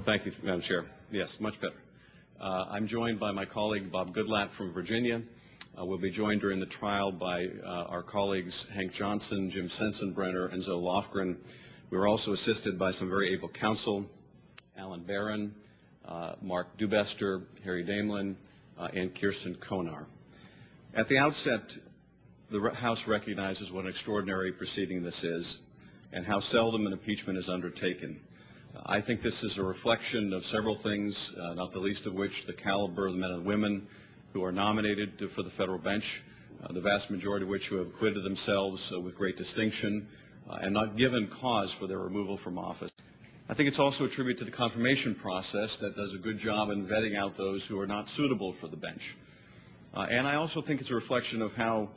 Thank you, Madam Chair. Yes, much better. I'm joined by my colleague Bob Goodlatte from Virginia. We'll be joined during the trial by our colleagues Hank Johnson, Jim Sensenbrenner, and Zoe Lofgren. We were also assisted by some very able counsel, Alan Barron, Mark Dubester, Harry Damelin, and Kirsten Konar. At the outset, the House recognizes what an extraordinary proceeding this is and how seldom an impeachment is undertaken. I think this is a reflection of several things, not the least of which the caliber of the men and women who are nominated for the federal bench, the vast majority of which who have acquitted themselves with great distinction and not given cause for their removal from office. I think it's also a tribute to the confirmation process that does a good job in vetting out those who are not suitable for the bench. And I also think it's a reflection of how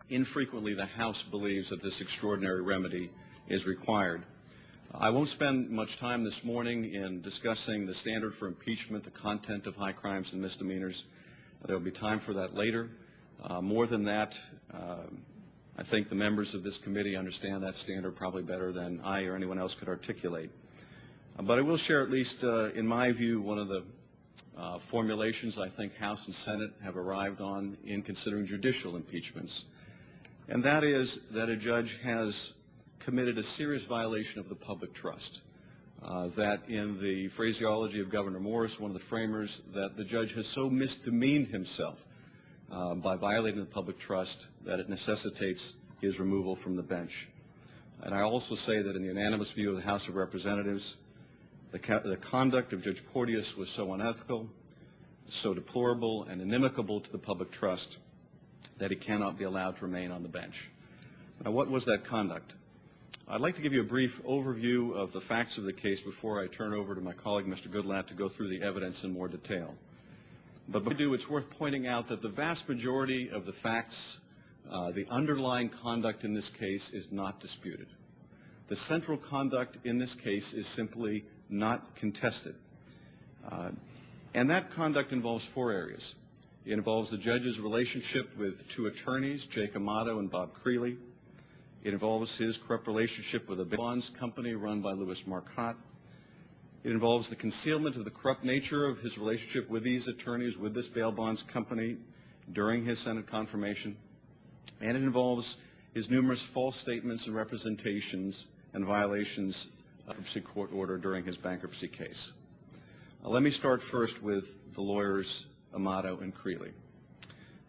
infrequently the House believes that this extraordinary remedy is required. I won't spend much time this morning in discussing the standard for impeachment, the content of high crimes and misdemeanors. There will be time for that later. More than that, I think the members of this committee understand that standard probably better than I or anyone else could articulate. But I will share, at least in my view, one of the formulations I think House and Senate have arrived on in considering judicial impeachments. And that is that a judge has committed a serious violation of the public trust. That in the phraseology of Governor Morris, one of the framers, that the judge has so misdemeaned himself by violating the public trust that it necessitates his removal from the bench. And I also say that in the unanimous view of the House of Representatives, the conduct of Judge Porteous was so unethical, so deplorable and inimical to the public trust that he cannot be allowed to remain on the bench. Now, what was that conduct? I'd like to give you a brief overview of the facts of the case before I turn over to my colleague, Mr. Goodlatte, to go through the evidence in more detail. But before I do, it's worth pointing out that the vast majority of the facts, the underlying conduct in this case is not disputed. The central conduct in this case is simply not contested. And that conduct involves four areas. It involves the judge's relationship with two attorneys, Jake Amato and Bob Creeley. It involves his corrupt relationship with a bail bonds company run by Louis Marcotte. It involves the concealment of the corrupt nature of his relationship with these attorneys, with this bail bonds company during his Senate confirmation. And it involves his numerous false statements and representations and violations of the bankruptcy court order during his bankruptcy case. Let me start first with the lawyers Amato and Creeley.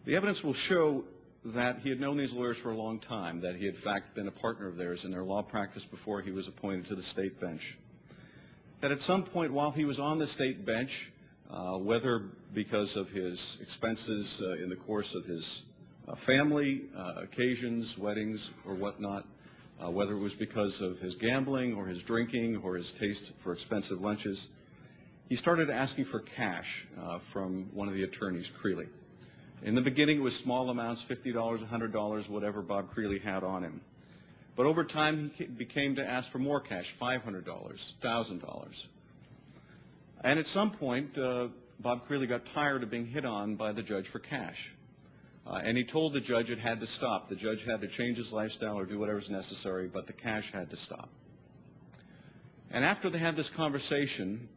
The evidence will show that he had known these lawyers for a long time, that he had in fact been a partner of theirs in their law practice before he was appointed to the state bench. That at some point while he was on the state bench, whether because of his expenses in the course of his family occasions, weddings or whatnot, whether it was because of his gambling or his drinking or his taste for expensive lunches, he started asking for cash from one of the attorneys, Creeley. In the beginning, it was small amounts, $50, $100, whatever Bob Creeley had on him. But over time, he became to ask for more cash, $500, $1,000. And at some point, Bob Creeley got tired of being hit on by the judge for cash. And he told the judge it had to stop. The judge had to change his lifestyle or do whatever's necessary, but the cash had to stop. And after they had this conversation,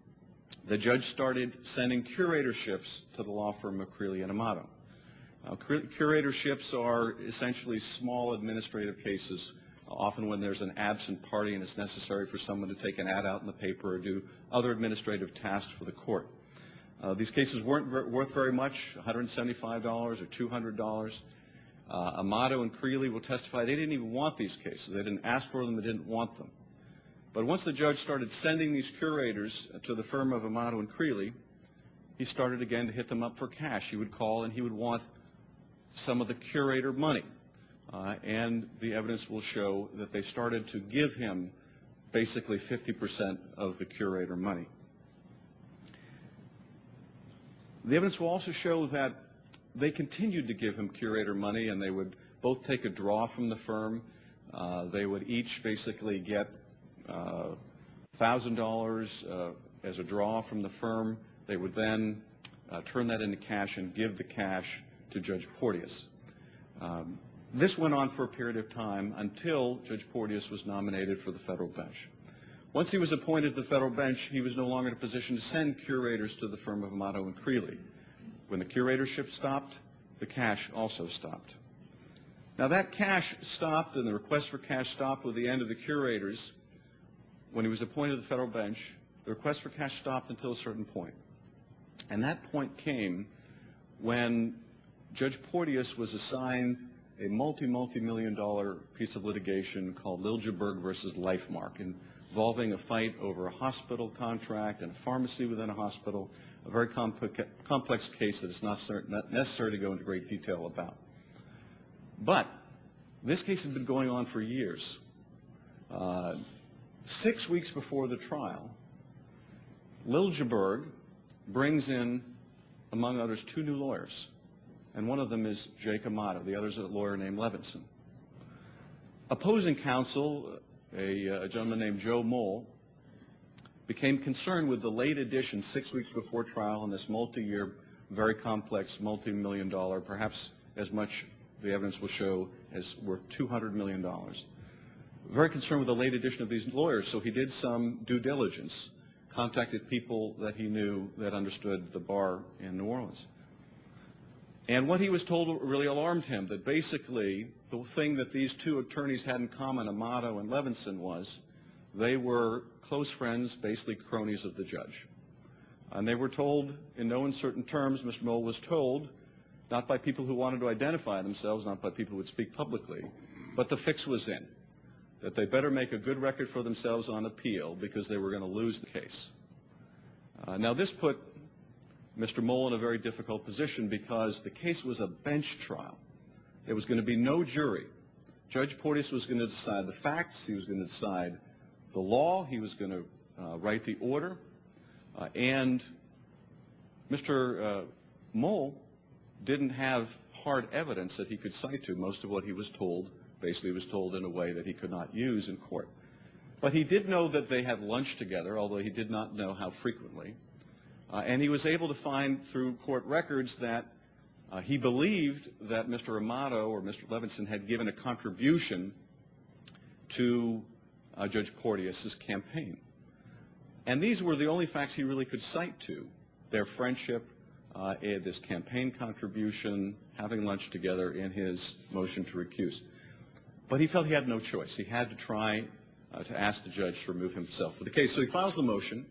the judge started sending curatorships to the law firm of Creeley and Amato. Curatorships are essentially small administrative cases, often when there's an absent party and it's necessary for someone to take an ad out in the paper or do other administrative tasks for the court. These cases weren't worth very much, $175 or $200. Amato and Creeley will testify they didn't even want these cases. They didn't ask for them, they didn't want them. But once the judge started sending these curators to the firm of Amato and Creeley, he started again to hit them up for cash. He would call and he would want some of the curator money. And the evidence will show that they started to give him basically 50% of the curator money. The evidence will also show that they continued to give him curator money, and they would both take a draw from the firm. They would each basically get $1,000 as a draw from the firm. They would then turn that into cash and give the cash to Judge Porteous. This went on for a period of time until Judge Porteous was nominated for the federal bench. Once he was appointed to the federal bench, he was no longer in a position to send curators to the firm of Amato and Creeley. When the curatorship stopped, the cash also stopped. Now that cash stopped, and the request for cash stopped with the end of the curators. When he was appointed to the federal bench, the request for cash stopped until a certain point. And that point came when Judge Porteous was assigned a multi-million-dollar piece of litigation called Liljeburg versus Lifemark, involving a fight over a hospital contract and a pharmacy within a hospital, a very complex case that it's not necessary to go into great detail about. But this case had been going on for years. 6 weeks before the trial, Liljeburg brings in, among others, 2 new lawyers, and one of them is Jake Amato. The other is a lawyer named Levinson. Opposing counsel, a gentleman named Joe Mole, became concerned with the late addition 6 weeks before trial on this multi-year, very complex, multi-million-dollar, perhaps as much, the evidence will show, as worth $200 million. Very concerned with the late addition of these lawyers, so he did some due diligence, contacted people that he knew that understood the bar in New Orleans. And what he was told really alarmed him, that basically the thing that these 2 attorneys had in common, Amato and Levinson, was they were close friends, basically cronies of the judge. And they were told in no uncertain terms, Mr. Mole was told, not by people who wanted to identify themselves, not by people who would speak publicly, but the fix was in, that they better make a good record for themselves on appeal because they were going to lose the case. Now this put Mr. Mole in a very difficult position because the case was a bench trial. There was going to be no jury. Judge Porteous was going to decide the facts. He was going to decide the law. He was going to write the order. And Mr. Mole didn't have hard evidence that he could cite to. Most of what he was told basically was told in a way that he could not use in court. But he did know that they had lunch together, although he did not know how frequently. And he was able to find through court records that he believed that Mr. Amato or Mr. Levinson had given a contribution to Judge Porteous's campaign. And these were the only facts he really could cite to: their friendship, this campaign contribution, having lunch together in his motion to recuse. But he felt he had no choice. He had to try to ask the judge to remove himself from the case. So he files the motion.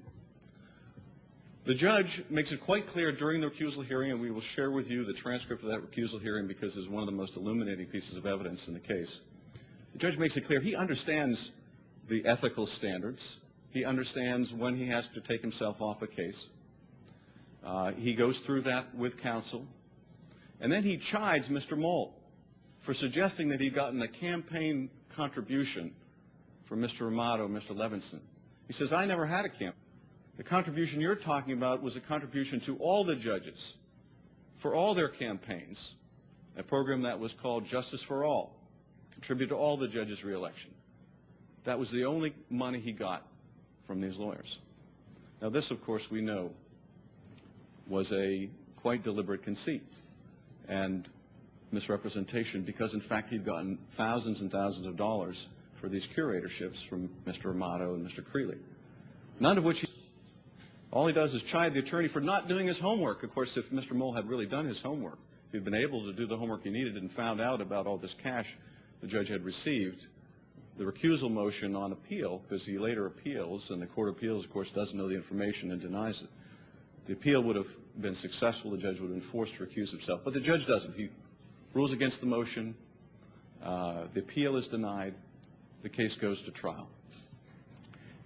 The judge makes it quite clear during the recusal hearing, and we will share with you the transcript of that recusal hearing because it's one of the most illuminating pieces of evidence in the case. The judge makes it clear he understands the ethical standards. He understands when he has to take himself off a case. He goes through that with counsel. And then he chides Mr. Mole for suggesting that he'd gotten a campaign contribution from Mr. Amato, Mr. Levinson. He says, I never had a campaign. The contribution you're talking about was a contribution to all the judges for all their campaigns, a program that was called Justice for All, contributed to all the judges' reelection. That was the only money he got from these lawyers. Now this, of course, we know was a quite deliberate conceit and misrepresentation because, in fact, he'd gotten thousands and thousands of dollars for these curatorships from Mr. Amato and Mr. Creeley, none of which all he does is chide the attorney for not doing his homework. Of course, if Mr. Mole had really done his homework, if he'd been able to do the homework he needed and found out about all this cash the judge had received, the recusal motion on appeal, because he later appeals, and the Court of Appeals, of course, doesn't know the information and denies it, the appeal would have been successful. The judge would have been forced to recuse himself. But the judge doesn't. He rules against the motion. The appeal is denied. The case goes to trial.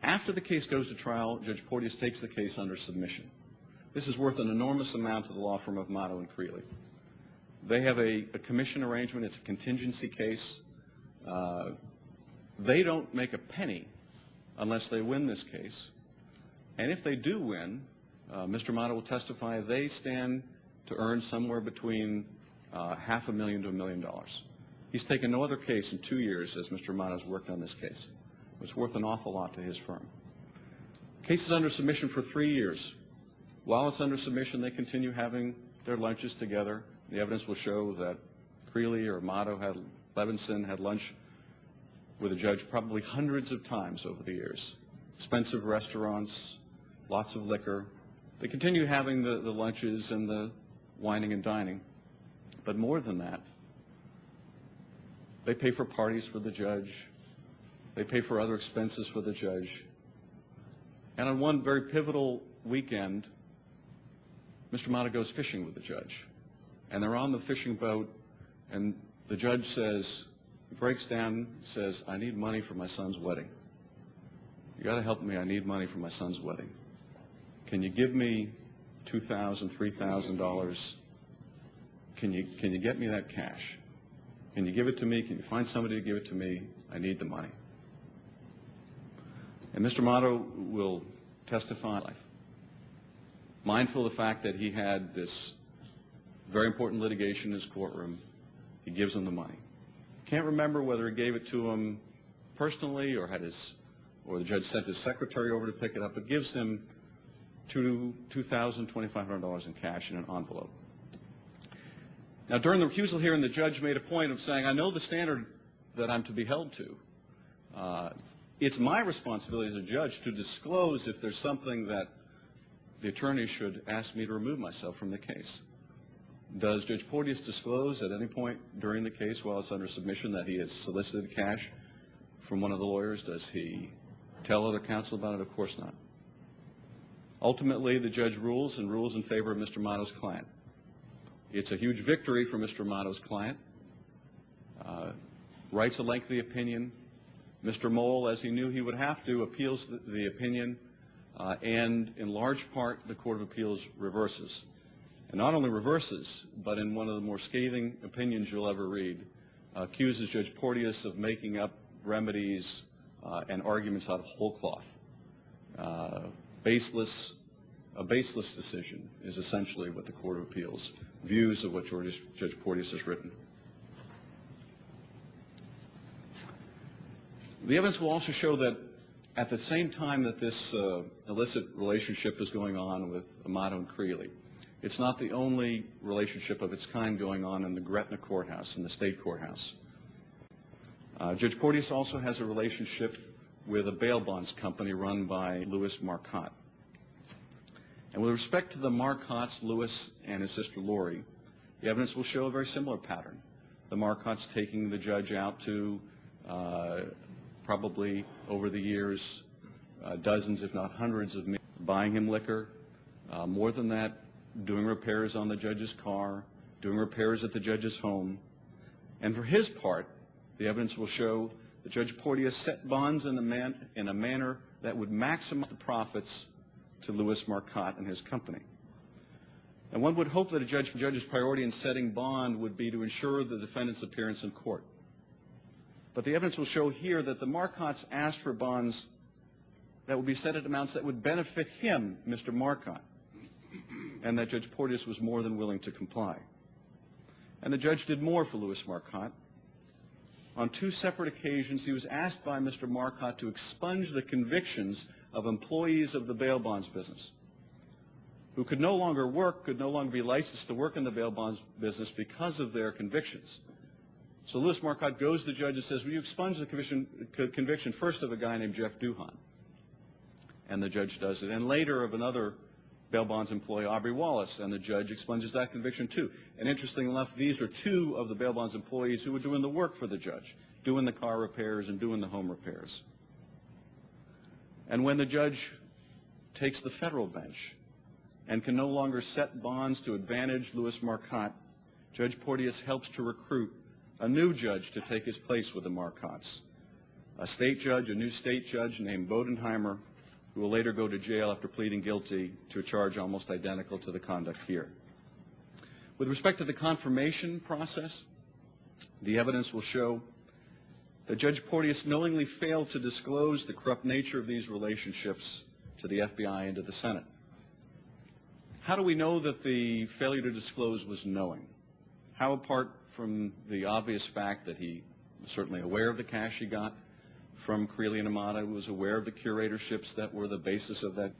After the case goes to trial, Judge Porteous takes the case under submission. This is worth an enormous amount to the law firm of Amato and Creeley. They have a commission arrangement. It's a contingency case. They don't make a penny unless they win this case. And if they do win, Mr. Amato will testify they stand to earn somewhere between $500,000 to $1 million. He's taken no other case in 2 years as Mr. Amato's worked on this case. It's worth an awful lot to his firm. The case is under submission for 3 years. While it's under submission, they continue having their lunches together. The evidence will show that Creeley or Amato Levinson had lunch with the judge probably hundreds of times over the years. expensive restaurants, lots of liquor. They continue having the lunches and the wining and dining. But more than that, they pay for parties for the judge. They pay for other expenses for the judge. And on one very pivotal weekend, Mr. Mata goes fishing with the judge. And they're on the fishing boat, and the judge says, breaks down, says, I need money for my son's wedding. You got to help me. I need money for my son's wedding. Can you give me $2,000, $3,000? Can you get me that cash? Can you give it to me? Can you find somebody to give it to me? I need the money. And Mr. Mata will testify, mindful of the fact that he had this very important litigation in his courtroom. He gives him the money. Can't remember whether he gave it to him personally or the judge sent his secretary over to pick it up, but gives him $2,000, $2,500 in cash in an envelope. Now, during the recusal hearing, the judge made a point of saying, I know the standard that I'm to be held to. It's my responsibility as a judge to disclose if there's something that the attorney should ask me to remove myself from the case. Does Judge Porteous disclose at any point during the case while it's under submission that he has solicited cash from one of the lawyers? Does he tell other counsel about it? Of course not. Ultimately, the judge rules in favor of Mr. Mata's client. It's a huge victory for Mr. Mata's client. Writes a lengthy opinion. Mr. Mole, as he knew he would have to, appeals the opinion, and in large part, the Court of Appeals reverses. And not only reverses, but in one of the more scathing opinions you'll ever read, accuses Judge Porteous of making up remedies and arguments out of whole cloth. A baseless decision is essentially what the Court of Appeals views of what Judge Porteous has written. The evidence will also show that at the same time that this illicit relationship is going on with Amato and Creeley, it's not the only relationship of its kind going on in the Gretna courthouse, in the state courthouse. Judge Porteous also has a relationship with a bail bonds company run by Louis Marcotte. And with respect to the Marcottes, Louis and his sister Lori, the evidence will show a very similar pattern. The Marcottes taking the judge out to probably over the years dozens, if not hundreds of meals, buying him liquor. More than that, doing repairs on the judge's car, doing repairs at the judge's home. And for his part, the evidence will show that Judge Porteous set bonds in a manner that would maximize the profits to Louis Marcotte and his company. And one would hope that a judge's priority in setting bond would be to ensure the defendant's appearance in court. But the evidence will show here that the Marcottes asked for bonds that would be set at amounts that would benefit him, Mr. Marcotte, and that Judge Porteous was more than willing to comply. And the judge did more for Louis Marcotte. On two separate occasions, he was asked by Mr. Marcotte to expunge the convictions of employees of the bail bonds business who could no longer work, could no longer be licensed to work in the bail bonds business because of their convictions. So Louis Marcotte goes to the judge and says, will you expunge the conviction first of a guy named Jeff Duhan? And the judge does it. And later of another bail bonds employee, Aubrey Wallace, and the judge expunges that conviction too. And interestingly enough, these are two of the bail bonds employees who were doing the work for the judge, doing the car repairs and doing the home repairs. And when the judge takes the federal bench and can no longer set bonds to advantage Louis Marcotte, Judge Porteous helps to recruit a new judge to take his place with the Marcottes, a state judge, a new state judge named Bodenheimer, who will later go to jail after pleading guilty to a charge almost identical to the conduct here. With respect to the confirmation process, the evidence will show that Judge Porteous knowingly failed to disclose the corrupt nature of these relationships to the FBI and to the Senate. How do we know that the failure to disclose was knowing? How, apart from the obvious fact that he was certainly aware of the cash he got from Creeley and Amato, was aware of the curatorships that were the basis of that.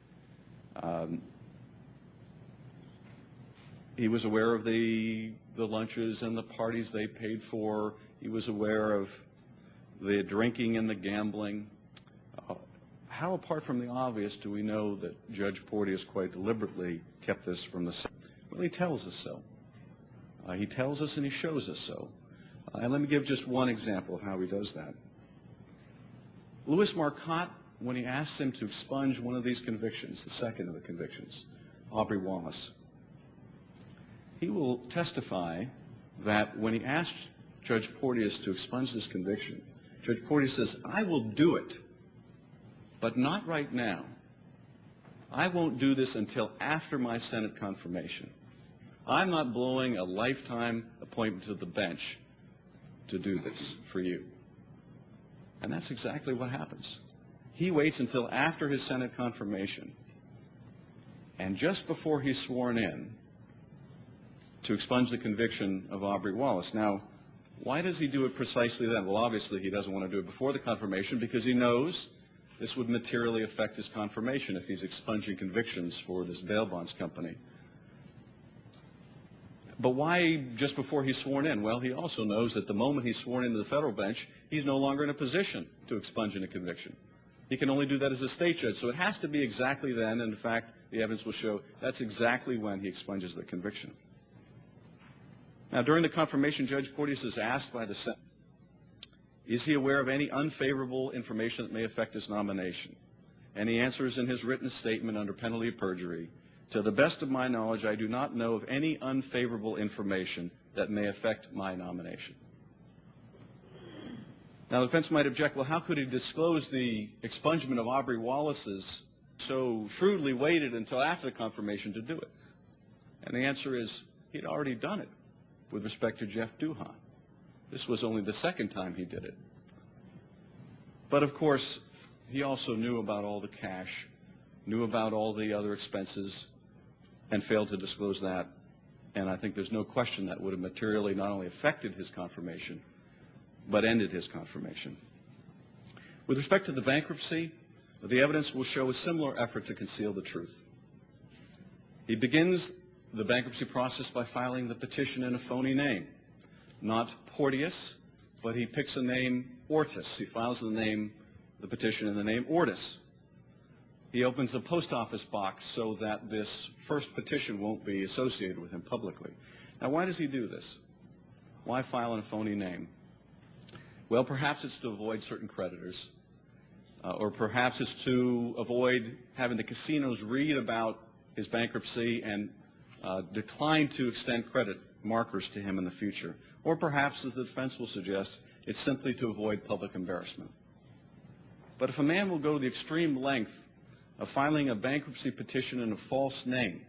He was aware of the lunches and the parties they paid for. He was aware of the drinking and the gambling. how apart from the obvious do we know that Judge Porteous quite deliberately kept this from the Senate? Well, he tells us so. He tells us and he shows us so. And let me give just one example of how he does that. Louis Marcotte, when he asks him to expunge one of these convictions, the second of the convictions, Aubrey Wallace, he will testify that when he asked Judge Porteous to expunge this conviction, Judge Porteous says, "I will do it, but not right now. I won't do this until after my Senate confirmation. I'm not blowing a lifetime appointment to the bench to do this for you." And that's exactly what happens. He waits until after his Senate confirmation, and just before he's sworn in, to expunge the conviction of Aubrey Wallace. Now, why does he do it precisely then? Well, obviously he doesn't want to do it before the confirmation because he knows this would materially affect his confirmation if he's expunging convictions for this bail bonds company. But why just before he's sworn in? Well, he also knows that the moment he's sworn into the federal bench, he's no longer in a position to expunge a conviction. He can only do that as a state judge. So it has to be exactly then, and in fact, the evidence will show that's exactly when he expunges the conviction. Now, during the confirmation, Judge Porteous is asked by the Senate, is he aware of any unfavorable information that may affect his nomination? And he answers in his written statement under penalty of perjury, "To the best of my knowledge, I do not know of any unfavorable information that may affect my nomination." Now, the defense might object, well, how could he disclose the expungement of Aubrey Wallace's so shrewdly waited until after the confirmation to do it? And the answer is he'd already done it with respect to Jeff Duhan. This was only the second time he did it. But, of course, he also knew about all the cash, knew about all the other expenses, and failed to disclose that. And I think there's no question that would have materially not only affected his confirmation, but ended his confirmation. With respect to the bankruptcy, the evidence will show a similar effort to conceal the truth. He begins the bankruptcy process by filing the petition in a phony name, not Porteous, but he picks a name, Ortis. He files the petition in the name Ortis. He opens a post office box so that this first petition won't be associated with him publicly. Now, why does he do this? Why file in a phony name? Well, perhaps it's to avoid certain creditors, or perhaps it's to avoid having the casinos read about his bankruptcy and decline to extend credit markers to him in the future. Or perhaps, as the defense will suggest, it's simply to avoid public embarrassment. But if a man will go to the extreme length of filing a bankruptcy petition in a false name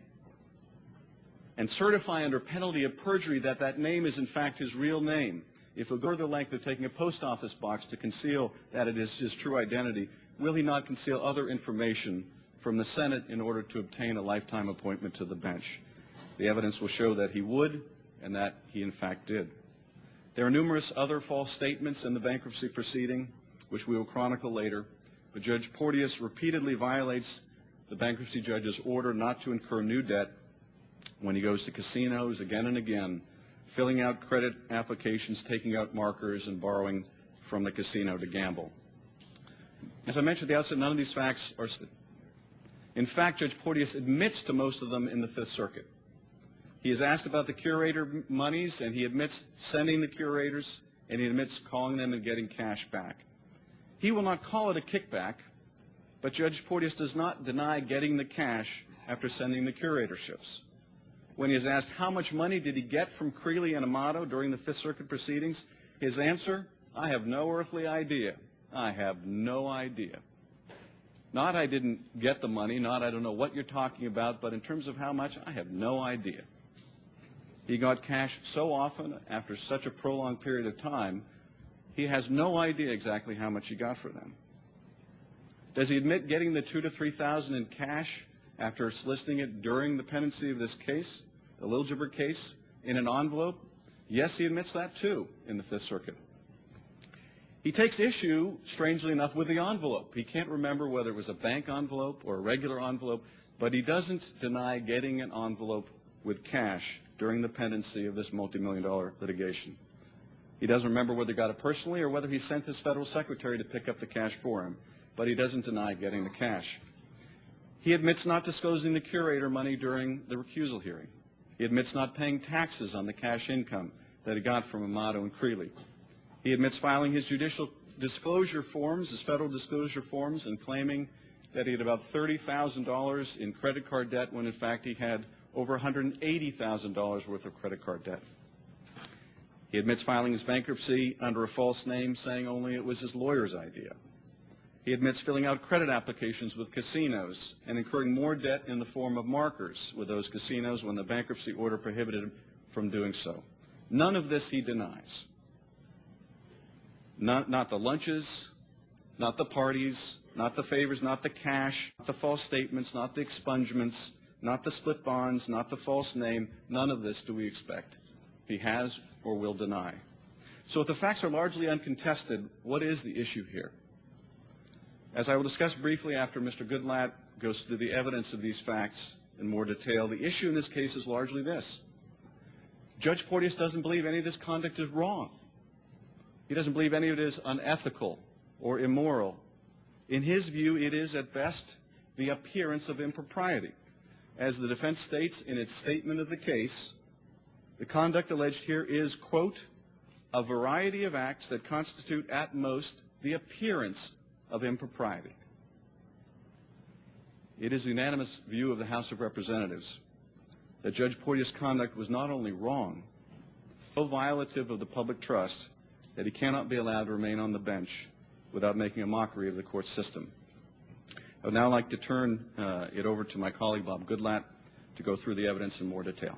and certify under penalty of perjury that that name is in fact his real name, if he'll go to the length of taking a post office box to conceal that it is his true identity, will he not conceal other information from the Senate in order to obtain a lifetime appointment to the bench? The evidence will show that he would, and that he in fact did. There are numerous other false statements in the bankruptcy proceeding, which we will chronicle later, but Judge Porteous repeatedly violates the bankruptcy judge's order not to incur new debt when he goes to casinos again and again, filling out credit applications, taking out markers, and borrowing from the casino to gamble. As I mentioned at the outset, none of these facts are. In fact, Judge Porteous admits to most of them in the Fifth Circuit. He is asked about the curator monies, and he admits sending the curators, and he admits calling them and getting cash back. He will not call it a kickback, but Judge Porteous does not deny getting the cash after sending the curatorships. When he is asked how much money did he get from Creeley and Amato during the Fifth Circuit proceedings, his answer, I have no earthly idea. I have no idea. Not I didn't get the money, not I don't know what you're talking about, but in terms of how much, I have no idea. He got cash so often after such a prolonged period of time, he has no idea exactly how much he got for them. Does he admit getting the $2,000 to $3,000 in cash after soliciting it during the pendency of this case, the Lil Gibber case, in an envelope? Yes, he admits that too in the Fifth Circuit. He takes issue, strangely enough, with the envelope. He can't remember whether it was a bank envelope or a regular envelope, but he doesn't deny getting an envelope with cash during the pendency of this multi-million-dollar litigation. He doesn't remember whether he got it personally or whether he sent his federal secretary to pick up the cash for him. but he doesn't deny getting the cash. He admits not disclosing the curator money during the recusal hearing. He admits not paying taxes on the cash income that he got from Amato and Creeley. He admits filing his judicial disclosure forms, his federal disclosure forms, and claiming that he had about $30,000 in credit card debt when in fact he had over $180,000 worth of credit card debt. He admits filing his bankruptcy under a false name, saying only it was his lawyer's idea. He admits filling out credit applications with casinos and incurring more debt in the form of markers with those casinos when the bankruptcy order prohibited him from doing so. None of this he denies. Not the lunches, not the parties, not the favors, not the cash, not the false statements, not the expungements, not the split bonds, not the false name. None of this do we expect. He has or will deny. So if the facts are largely uncontested, what is the issue here? As I will discuss briefly after Mr. Goodlatte goes through the evidence of these facts in more detail, the issue in this case is largely this. Judge Porteous doesn't believe any of this conduct is wrong. He doesn't believe any of it is unethical or immoral. In his view, it is at best the appearance of impropriety. As the defense states in its statement of the case, the conduct alleged here is, quote, a variety of acts that constitute at most the appearance of impropriety. It is the unanimous view of the House of Representatives that Judge Porteous' conduct was not only wrong, so violative of the public trust that he cannot be allowed to remain on the bench without making a mockery of the court system. I would now like to turn it over to my colleague Bob Goodlatte to go through the evidence in more detail.